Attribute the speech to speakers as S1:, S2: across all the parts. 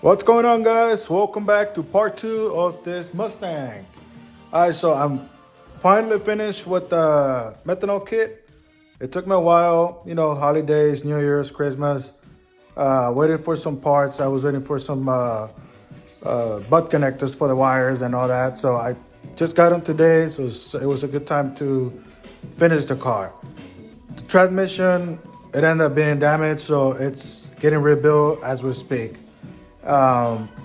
S1: What's going on, guys? Welcome back to part two of this Mustang. Alright, so I'm finally finished with the methanol kit. It took me a while, holidays, New Year's, Christmas. Waiting for some parts. I was waiting for some butt connectors for the wires and all that. So I just got them today, so it was a good time to finish the car. The transmission, it ended up being damaged, so it's getting rebuilt as we speak.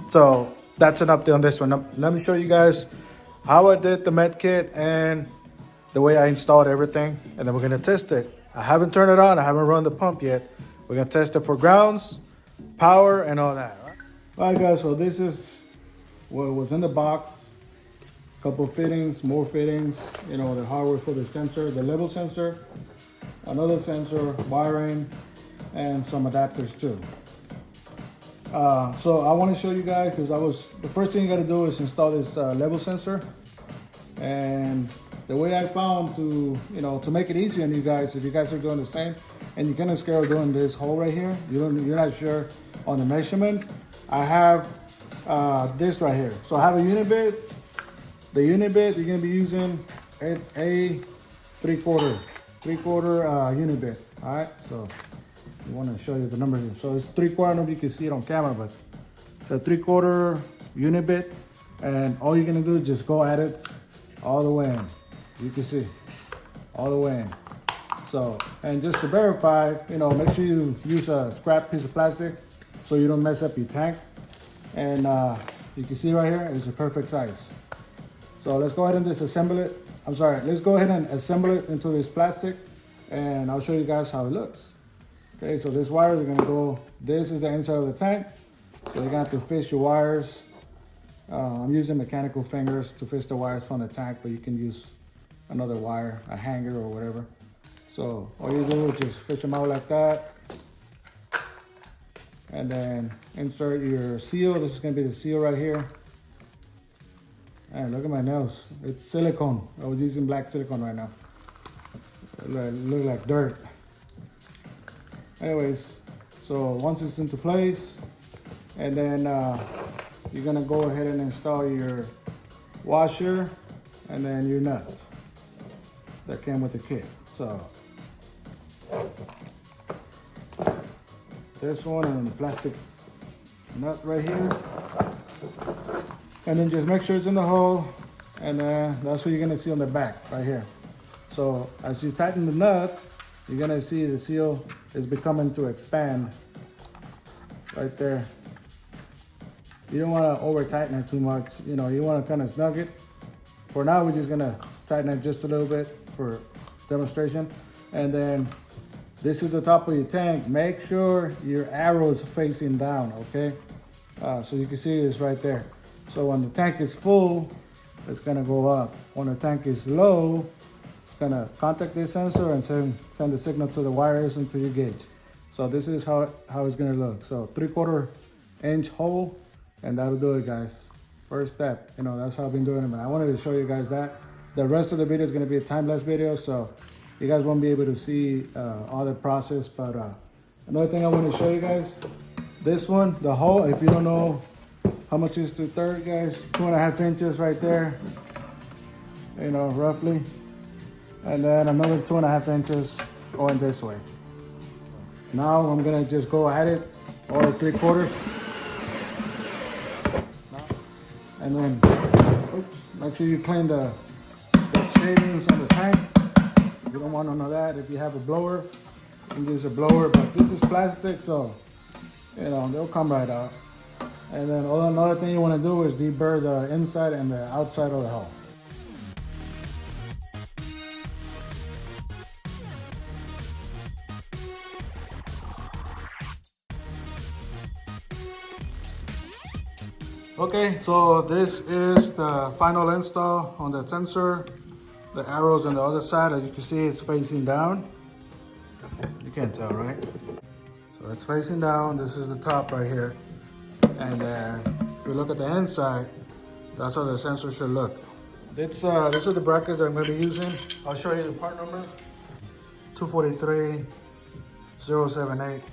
S1: So that's an update on this one. Now, let me show you guys how I did the med kit and the way I installed everything, and then we're gonna test it. I haven't turned it on, I haven't run the pump yet. We're gonna test it for grounds, power, and all that. All right, guys, so this is what was in the box. Couple fittings, more fittings, the hardware for the sensor, the level sensor, another sensor, wiring, and some adapters too. So I want to show you guys, because the first thing you got to do is install this level sensor. And the way I found to make it easy on you guys, if you guys are doing the same and you're gonna scare doing this hole right here, you're not sure on the measurements, I have this right here. So I have a unit bit. The unit bit you're gonna be using, it's a three-quarter unit bit. All right, so I want to show you the numbers here. So it's 3/4. I don't know if you can see it on camera, but it's a 3/4 unit bit, and all you're gonna do is just go at it all the way in. You can see all the way in. So, and just to verify, make sure you use a scrap piece of plastic so you don't mess up your tank. And you can see right here, it's a perfect size. So let's go ahead and disassemble it. Let's go ahead and assemble it into this plastic, and I'll show you guys how it looks. Okay, so this wires are gonna go, this is the inside of the tank. So you're gonna have to fish your wires. I'm using mechanical fingers to fish the wires from the tank, but you can use another wire, a hanger or whatever. So all you do is just fish them out like that. And then insert your seal. This is gonna be the seal right here. And look at my nails. It's silicone. I was using black silicone right now. It look like dirt. Anyways, so once it's into place, and then you're gonna go ahead and install your washer and then your nut that came with the kit. So this one and the plastic nut right here, and then just make sure it's in the hole, and then that's what you're gonna see on the back right here. So as you tighten the nut, you're gonna see the seal is becoming to expand right there. You don't want to over tighten it too much. You want to kind of snug it. For now, we're just gonna tighten it just a little bit for demonstration. And then this is the top of your tank. Make sure your arrow is facing down, okay? So you can see this right there. So when the tank is full, it's gonna go up. When the tank is low, gonna contact this sensor and send the signal to the wires into your gauge. So this is how it's gonna look. So 3/4 inch hole, and that'll do it, guys. First step, that's how I've been doing it. But I wanted to show you guys that. The rest of the video is gonna be a time-lapse video, so you guys won't be able to see all the process. But another thing I want to show you guys, this one, the hole. If you don't know how much is 2/3, guys, 2.5 inches right there. Roughly. And then another 2.5 inches going this way. Now I'm gonna just go at it, all 3/4. And then, make sure you clean the shavings on the tank. You don't want none of that. If you have a blower, you can use a blower, but this is plastic, so, they'll come right out. And then another thing you wanna do is deburr the inside and the outside of the hole. Okay, so this is the final install on the sensor. The arrows on the other side, as you can see, it's facing down. You can't tell, right? So it's facing down. This is the top right here. And if you look at the inside, that's how the sensor should look. This are the brackets that I'm going to be using. I'll show you the part number. 243 078.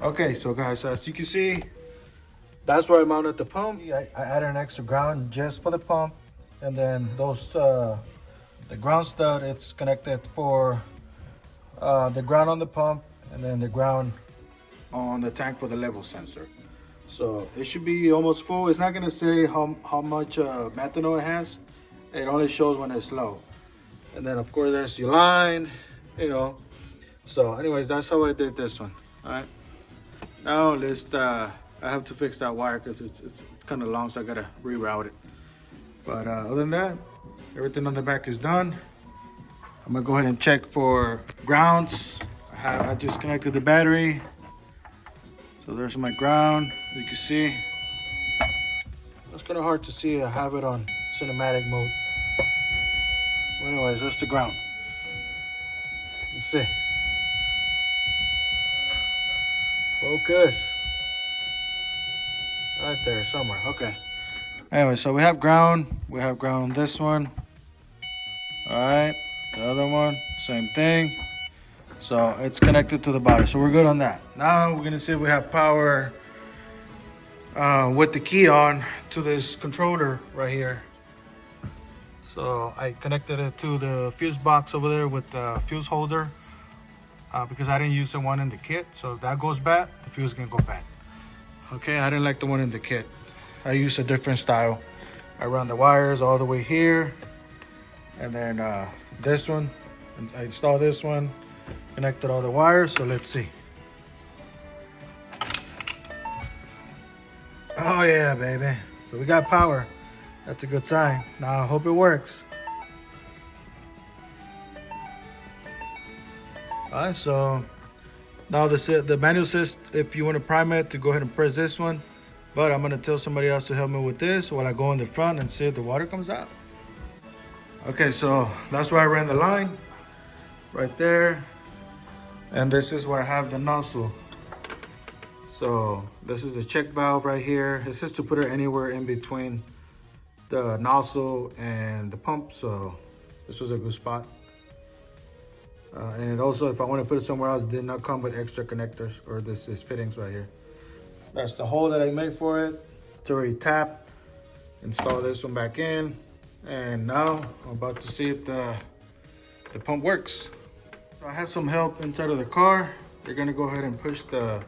S1: Okay, so guys, as you can see, that's where I mounted the pump. I added an extra ground just for the pump, and then those the ground stud, it's connected for the ground on the pump, and then the ground on the tank for the level sensor. So it should be almost full. It's not gonna say how much methanol it has. It only shows when it's low. And then of course there's your line, you know. So anyways, that's how I did this one. All right. Now let's I have to fix that wire because it's kind of long, so I gotta reroute it. But other than that, everything on the back is done. I'm gonna go ahead and check for grounds. I just connected the battery. So there's my ground, you can see. It's kind of hard to see. I have it on cinematic mode. Well, anyways, that's the ground. Let's see. Focus. Right there somewhere, okay. Anyway, so we have ground. We have ground on this one. All right, the other one, same thing. So it's connected to the body, so we're good on that. Now we're gonna see if we have power with the key on to this controller right here. So I connected it to the fuse box over there with the fuse holder because I didn't use the one in the kit. So if that goes bad, the fuse can go bad. Okay, I didn't like the one in the kit. I used a different style. I run the wires all the way here, and then this one, I installed this one, connected all the wires. So let's see. Oh yeah, baby. So we got power. That's a good sign. Now I hope it works. All right, so now the manual says if you want to prime it to go ahead and press this one, but I'm gonna tell somebody else to help me with this while I go in the front and see if the water comes out. Okay, so that's where I ran the line, right there. And this is where I have the nozzle. So this is a check valve right here. It says to put it anywhere in between the nozzle and the pump, so this was a good spot. And it also, if I want to put it somewhere else, it did not come with extra connectors, or this is fittings right here. That's the hole that I made for it. It's already tapped. Install this one back in, and now I'm about to see if the pump works. So I have some help inside of the car. They're gonna go ahead and push the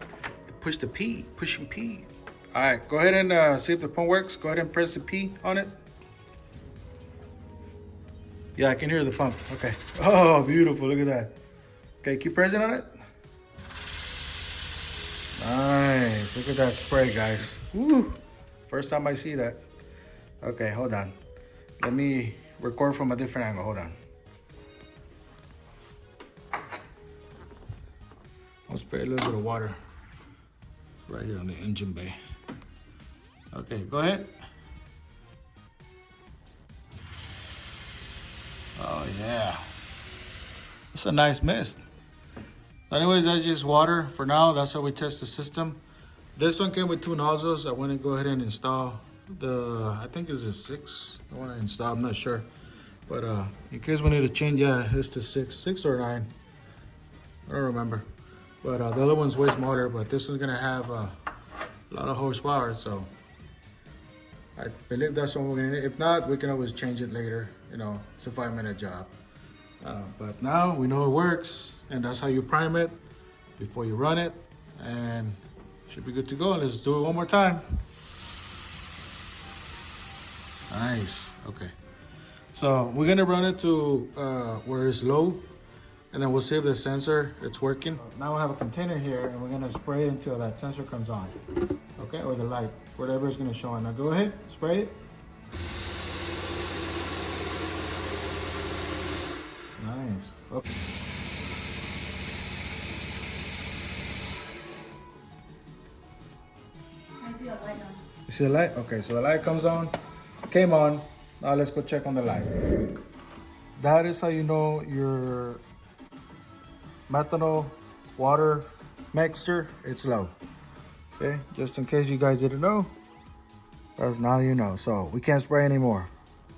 S1: P. All right, go ahead and see if the pump works. Go ahead and press the P on it. Yeah, I can hear the pump. Okay. Oh, beautiful. Look at that. Okay, keep pressing on it. Nice. Look at that spray, guys. Woo. First time I see that. Okay, hold on. Let me record from a different angle. Hold on. I'll spray a little bit of water right here on the engine bay. Okay, go ahead. Oh yeah, it's a nice mist. Anyways, that's just water for now. That's how we test the system. This one came with 2 nozzles. I want to go ahead and install the, I think it's a 6. I want to install, I'm not sure. But in case we need to change, yeah, it's the 6 or 9. I don't remember. But the other one's way smaller, but this one's gonna have a lot of horsepower, so I believe that's what we're gonna need. If not, we can always change it later. You know, it's a 5-minute job. But now we know it works, and that's how you prime it before you run it, and should be good to go. Let's do it one more time. Nice. Okay. So we're gonna run it to where it's low, and then we'll see if the sensor it's working. Now we have a container here, and we're gonna spray it until that sensor comes on. Okay, or the light, whatever is gonna show. Now go ahead, spray it. Nice. Okay.
S2: I see a light now.
S1: You see the light? Okay, so the light comes on, came on. Now let's go check on the light. That is how you know your methanol water mixture, it's low. Okay, just in case you guys didn't know, that's now you know. So we can't spray anymore.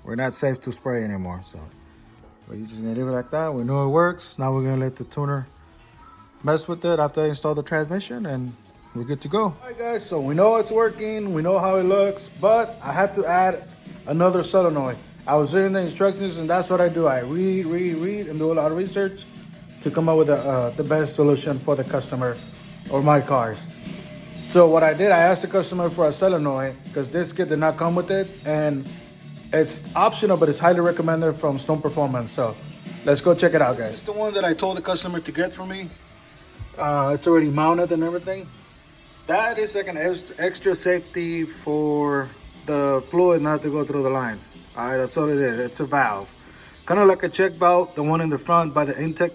S1: We're not safe to spray anymore. So we're just gonna leave it like that. We know it works. Now we're gonna let the tuner mess with it after I install the transmission, and we're good to go. All right guys, so we know it's working, we know how it looks, but I had to add another solenoid. I was reading the instructions, and that's what I do. I read, and do a lot of research to come up with the best solution for the customer or my cars. So what I did, I asked the customer for a solenoid because this kit did not come with it, and it's optional, but it's highly recommended from Stone Performance. So let's go check it out, guys. This is the one that I told the customer to get for me. It's already mounted and everything. That is like an extra safety for the fluid not to go through the lines. All right, that's all it is. It's a valve, kind of like a check valve, the one in the front by the intake,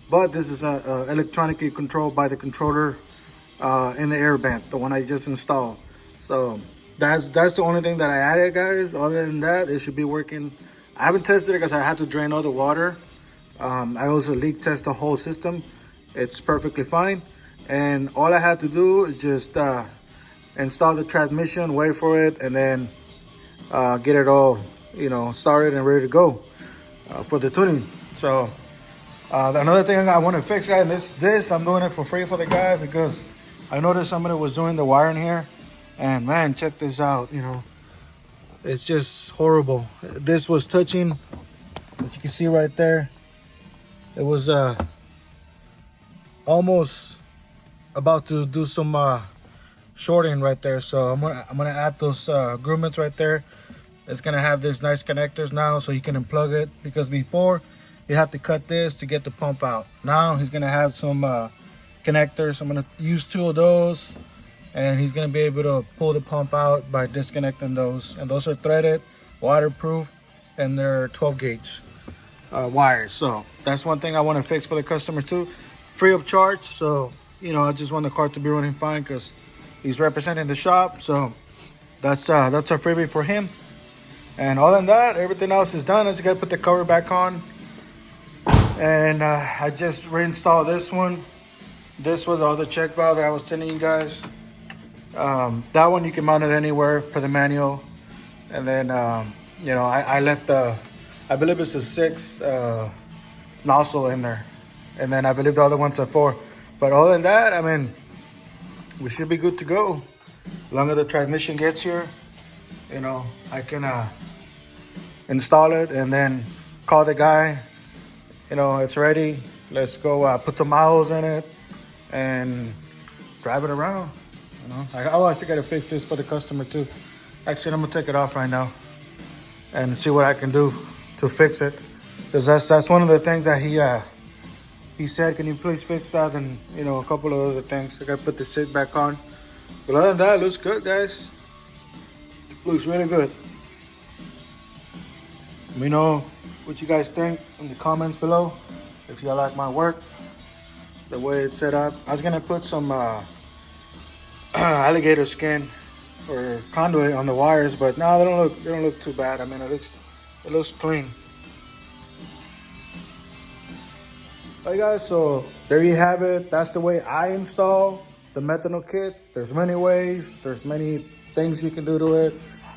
S1: but this is electronically controlled by the controller in the air vent, the one I just installed. So that's the only thing that I added, guys. Other than that, it should be working. I haven't tested it because I had to drain all the water. I also leak test the whole system. It's perfectly fine, and all I had to do is just install the transmission, wait for it, and then get it all, you know, started and ready to go for the tuning. So another thing I want to fix, guys, and this I'm doing it for free for the guy because I noticed somebody was doing the wiring here, and man, check this out. You know, it's just horrible. This was touching, as you can see right there. It was almost about to do some shorting right there. So I'm gonna add those grommet right there. It's gonna have these nice connectors now, so you can unplug it, because before you have to cut this to get the pump out. Now he's gonna have some connectors. I'm gonna use 2 of those, and he's gonna be able to pull the pump out by disconnecting those. And those are threaded, waterproof, and they're 12 gauge wires. So that's one thing I want to fix for the customer too, free of charge. So, you know, I just want the car to be running fine because he's representing the shop. So that's a freebie for him. And other than that, everything else is done. I just gotta put the cover back on. And I just reinstalled this one. This was the other check valve that I was telling you guys. That one you can mount it anywhere for the manual. And then, you know, I left I believe it's a 6 nozzle in there. And then I believe the other one's a 4. But other than that, I mean, we should be good to go. As long as the transmission gets here, you know, I can install it and then call the guy. You know, it's ready. Let's go put some miles in it and drive it around. You know, I also got to fix this for the customer too. Actually, I'm gonna take it off right now and see what I can do to fix it, because that's one of the things that he said, can you please fix that? And, you know, a couple of other things. I gotta put the seat back on. But other than that, it looks good, guys. Looks really good. Let me know what you guys think in the comments below. If you like my work, the way it's set up. I was gonna put some alligator skin or conduit on the wires, but no, they don't look too bad. I mean, it looks clean. All right, guys, so there you have it. That's the way I install the methanol kit. There's many ways. There's many things you can do to it.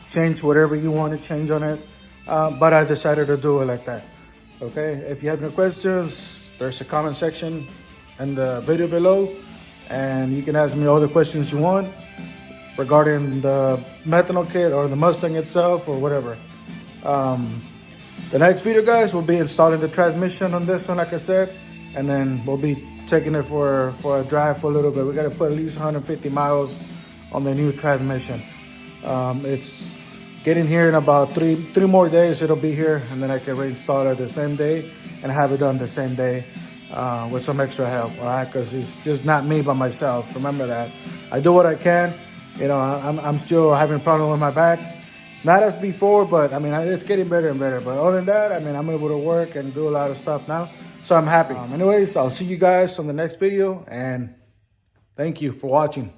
S1: Change whatever you want to change on it. But I decided to do it like that. Okay, if you have any questions, there's a comment section in the video below. And you can ask me all the questions you want regarding the methanol kit or the Mustang itself or whatever. The next video, guys, will be installing the transmission on this one, like I said, and then we'll be taking it for a drive for a little bit. We got to put at least 150 miles on the new transmission. It's getting here in about three more days. It'll be here, and then I can reinstall it the same day and have it done the same day with some extra help. All right, because it's just not me by myself. Remember that. I do what I can. You know, I'm still having a problem with my back. Not as before, but I mean, it's getting better and better. But other than that, I mean, I'm able to work and do a lot of stuff now. So I'm happy. Anyways, I'll see you guys on the next video. And thank you for watching.